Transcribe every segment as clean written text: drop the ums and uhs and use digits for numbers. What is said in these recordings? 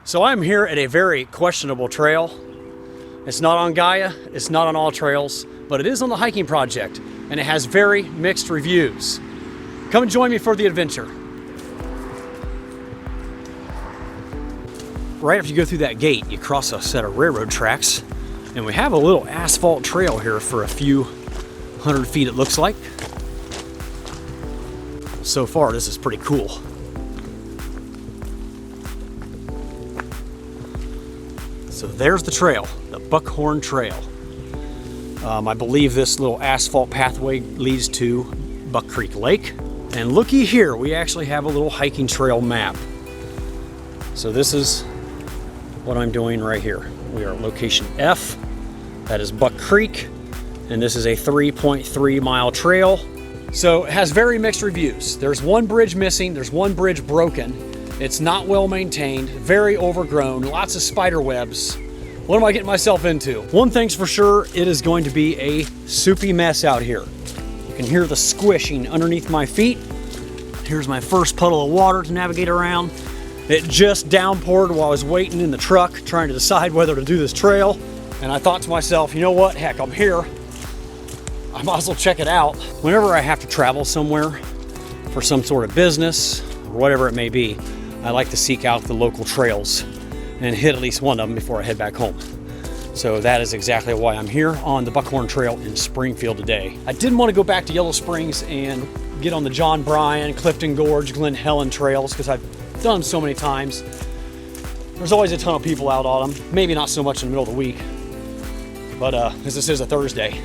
So I'm here at a very questionable trail. It's not on Gaia, it's not on all trails, but it is on the hiking project, and it has very mixed reviews. Come and join me for the adventure. Right after you go through that gate, you cross a set of railroad tracks, and we have a little asphalt trail here for a few hundred feet, it looks like. So far, this is pretty cool. So there's the trail, the Buckhorn Trail. I believe this little asphalt pathway leads to Buck Creek Lake. And looky here, we actually have a little hiking trail map. So this is what I'm doing right here. We are at location F, that is Buck Creek, and this is a 3.3 mile trail. So it has very mixed reviews. There's one bridge missing, there's one bridge broken. It's not well maintained, very overgrown, lots of spider webs. What am I getting myself into? One thing's for sure, it is going to be a soupy mess out here. You can hear the squishing underneath my feet. Here's my first puddle of water to navigate around. It just downpoured while I was waiting in the truck, trying to decide whether to do this trail. And I thought to myself, you know what, heck, I'm here. I might as well check it out. Whenever I have to travel somewhere for some sort of business, or whatever it may be, I like to seek out the local trails and hit at least one of them before I head back home. So that is exactly why I'm here on the Buckhorn Trail in Springfield today. I didn't want to go back to Yellow Springs and get on the Bryan, Clifton Gorge, Glenn Helen trails because I've done them so many times. There's always a ton of people out on them, maybe not so much in the middle of the week, but as this is a Thursday.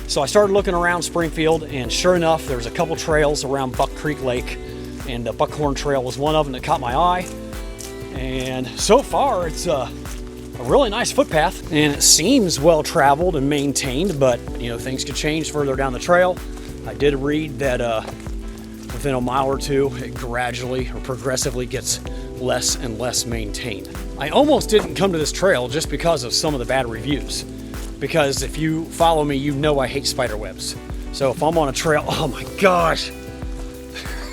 So I started looking around Springfield, and sure enough, there's a couple trails around Buck Creek Lake, and the Buckhorn Trail was one of them that caught my eye. And so far, it's a really nice footpath, and it seems well traveled and maintained, but you know, things could change further down the trail. I did read that within a mile or two, it gradually or progressively gets less and less maintained. I almost didn't come to this trail just because of some of the bad reviews, because if you follow me, you know I hate spider webs. So if I'm on a trail, oh my gosh,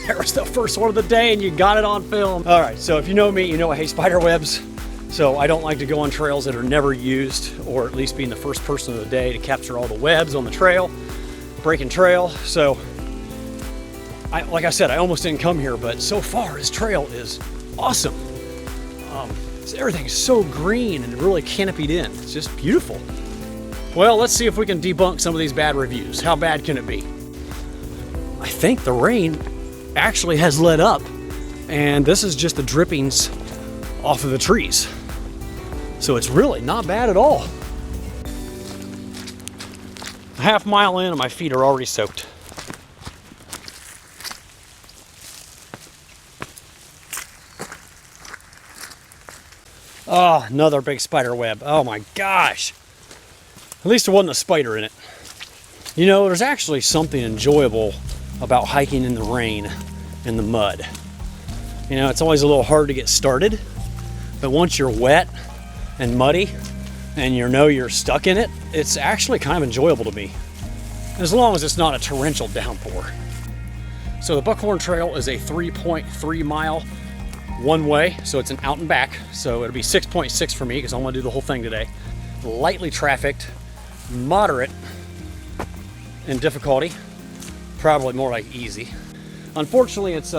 there's the first one of the day and you got it on film. All right, so if you know me, you know I hate spider webs. So I don't like to go on trails that are never used, or at least being the first person of the day to capture all the webs on the trail, breaking trail. So like I said, I almost didn't come here, but so far this trail is awesome. Everything's so green and really canopied in. It's just beautiful. Well, let's see if we can debunk some of these bad reviews. How bad can it be? I think the rain actually has let up, and this is just the drippings off of the trees. So it's really not bad at all. A half mile in and my feet are already soaked. Oh, another big spider web. Oh my gosh. At least there wasn't a spider in it. You know, there's actually something enjoyable about hiking in the rain and the mud. You know, it's always a little hard to get started, but once you're wet and muddy and you know you're stuck in it, it's actually kind of enjoyable to me, as long as it's not a torrential downpour. So the Buckhorn Trail is a 3.3 mile one way, so it's an out and back, so it'll be 6.6 for me because I want to do the whole thing today. Lightly trafficked, moderate in difficulty, probably more like easy. Unfortunately, it's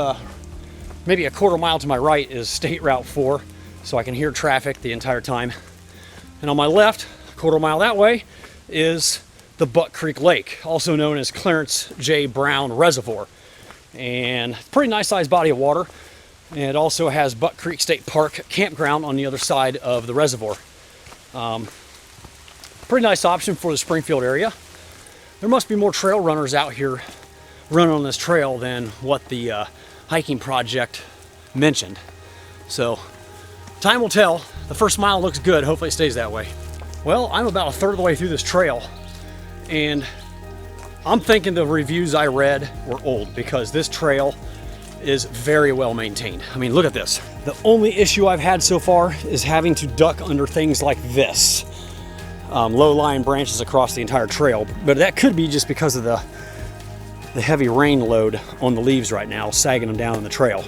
maybe a quarter mile to my right is State Route 4, so I can hear traffic the entire time. And on my left, a quarter mile that way, is the Buck Creek Lake, also known as Clarence J. Brown Reservoir. And pretty nice sized body of water. And it also has Buck Creek State Park campground on the other side of the reservoir. Pretty nice option for the Springfield area. There must be more trail runners out here running on this trail than what the hiking project mentioned. So time will tell. The first mile looks good. Hopefully it stays that way. Well, I'm about a third of the way through this trail, and I'm thinking the reviews I read were old, because this trail is very well maintained. I mean, look at this. The only issue I've had so far is having to duck under things like this. Low-lying branches across the entire trail, but that could be just because of the heavy rain load on the leaves right now, sagging them down on the trail.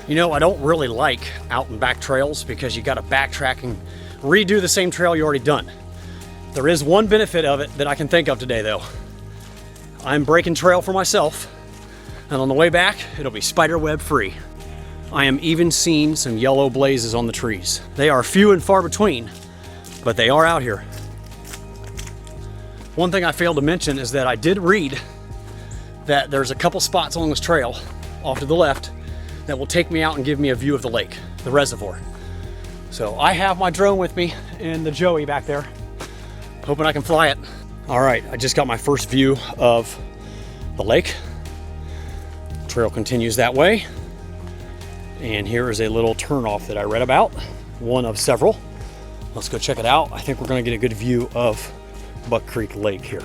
You know, I don't really like out and back trails because you got to backtrack and redo the same trail you already done. There is one benefit of it that I can think of today though. I'm breaking trail for myself, and on the way back, it'll be spiderweb free. I am even seeing some yellow blazes on the trees. They are few and far between, but they are out here. One thing I failed to mention is that I did read that there's a couple spots along this trail off to the left that will take me out and give me a view of the lake, the reservoir. So I have my drone with me in the Joey back there, hoping I can fly it. All right, I just got my first view of the lake. Trail continues that way. And here is a little turnoff that I read about, one of several. Let's go check it out. I think we're gonna get a good view of Buck Creek Lake here.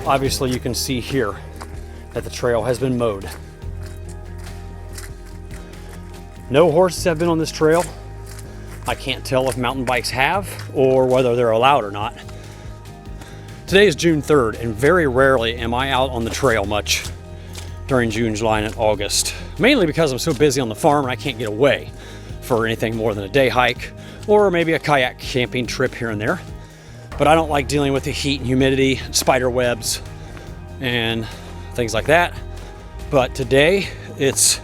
Obviously, you can see here that the trail has been mowed. No horses have been on this trail. I can't tell if mountain bikes have or whether they're allowed or not. Today is June 3rd, and very rarely am I out on the trail much during June, July, and August. Mainly because I'm so busy on the farm and I can't get away for anything more than a day hike or maybe a kayak camping trip here and there. But I don't like dealing with the heat and humidity, spider webs, and things like that. But today it's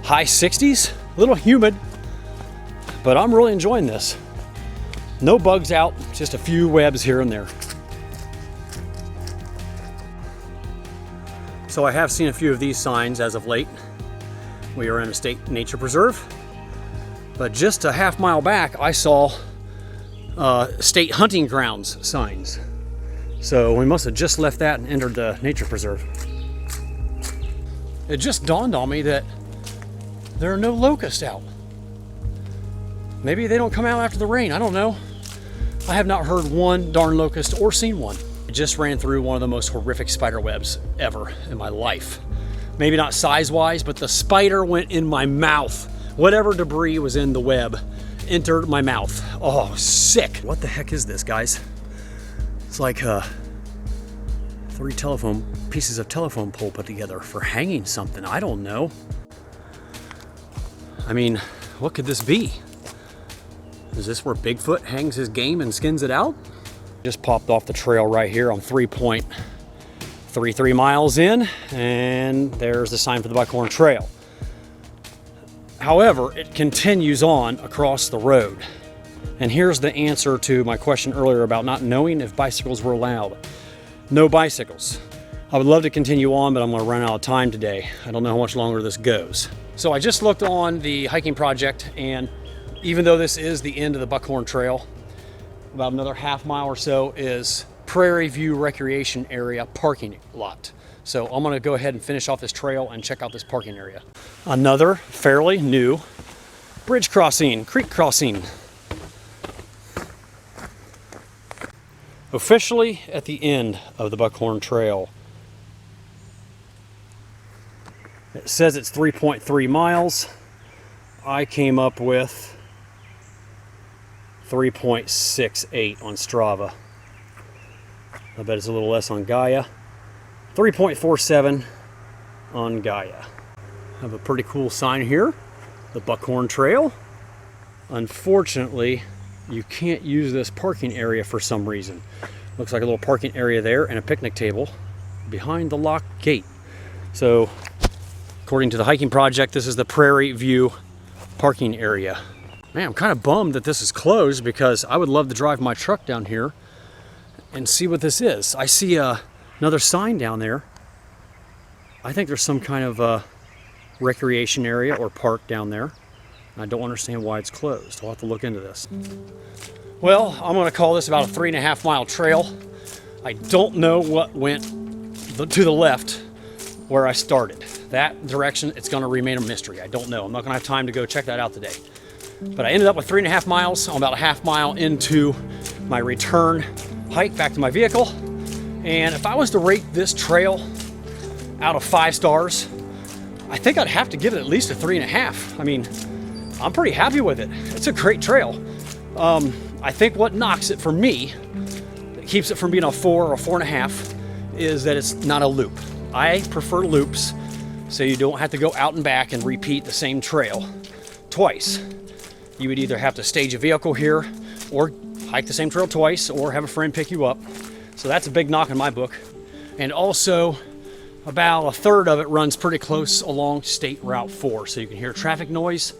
high 60s, a little humid, but I'm really enjoying this. No bugs out, just a few webs here and there. So I have seen a few of these signs as of late. We are in a state nature preserve, but just a half mile back I saw state hunting grounds signs. So we must have just left that and entered the nature preserve. It just dawned on me that there are no locusts out. Maybe they don't come out after the rain, I don't know. I have not heard one darn locust or seen one. I just ran through one of the most horrific spider webs ever in my life. Maybe not size-wise, but the spider went in my mouth. Whatever debris was in the web entered my mouth. Oh, sick. What the heck is this, guys? It's like 3 pieces of telephone pole put together for hanging something. I don't know. I mean, what could this be? Is this where Bigfoot hangs his game and skins it out? Just popped off the trail right here. I'm 3.33 miles in, and there's the sign for the Buckhorn Trail. However, it continues on across the road. And here's the answer to my question earlier about not knowing if bicycles were allowed. No bicycles. I would love to continue on, but I'm gonna run out of time today. I don't know how much longer this goes. So I just looked on the hiking project, and even though this is the end of the Buckhorn Trail, about another half mile or so is Prairie View Recreation Area parking lot. So I'm gonna go ahead and finish off this trail and check out this parking area. Another fairly new bridge crossing, creek crossing. Officially at the end of the Buckhorn Trail. It says it's 3.3 miles. I came up with 3.68 on Strava. I bet it's a little less on Gaia. 3.47 on Gaia. Have a pretty cool sign here, the Buckhorn Trail. Unfortunately, you can't use this parking area for some reason. Looks like a little parking area there and a picnic table behind the locked gate. So, according to the hiking project, this is the Prairie View parking area. Man, I'm kind of bummed that this is closed because I would love to drive my truck down here and see what this is. I see another sign down there. I think there's some kind of recreation area or park down there. I don't understand why it's closed. I'll have to look into this. Well, I'm gonna call this about a 3.5 mile trail. I don't know what went to the left where I started. That direction, it's gonna remain a mystery. I don't know. I'm not gonna have time to go check that out today. But I ended up with 3.5 miles. I'm about a half mile into my return hike back to my vehicle. And if I was to rate this trail out of 5 stars, I think I'd have to give it at least a 3.5. I mean, I'm pretty happy with it. It's a great trail. I think what knocks it for me, that keeps it from being a 4 or a 4.5, is that it's not a loop. I prefer loops, so you don't have to go out and back and repeat the same trail twice. You would either have to stage a vehicle here, or hike the same trail twice, or have a friend pick you up. So that's a big knock in my book. And also, about a third of it runs pretty close along State Route 4, so you can hear traffic noise.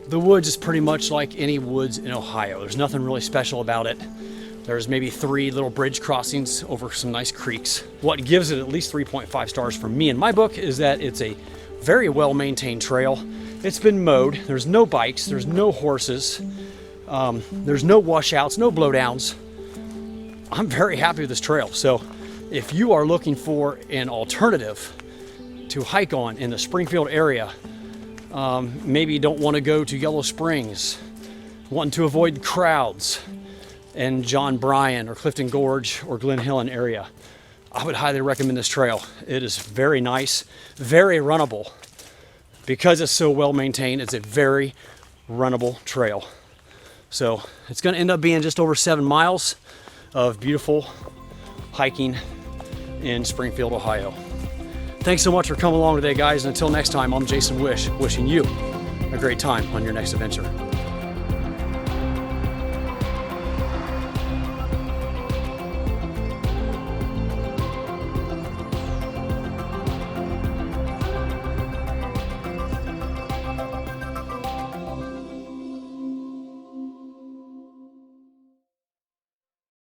The woods is pretty much like any woods in Ohio. There's nothing really special about it. There's maybe 3 little bridge crossings over some nice creeks. What gives it at least 3.5 stars for me in my book is that it's a very well-maintained trail. It's been mowed. There's no bikes. There's no horses. There's no washouts, no blowdowns. I'm very happy with this trail. So if you are looking for an alternative to hike on in the Springfield area, maybe you don't want to go to Yellow Springs, wanting to avoid crowds in Bryan or Clifton Gorge or Glenn Helen area, I would highly recommend this trail. It is very nice, very runnable. Because it's so well maintained, it's a very runnable trail. So it's going to end up being just over 7 miles of beautiful hiking in Springfield, Ohio. Thanks so much for coming along today, guys. And until next time, I'm Jason Wish, wishing you a great time on your next adventure.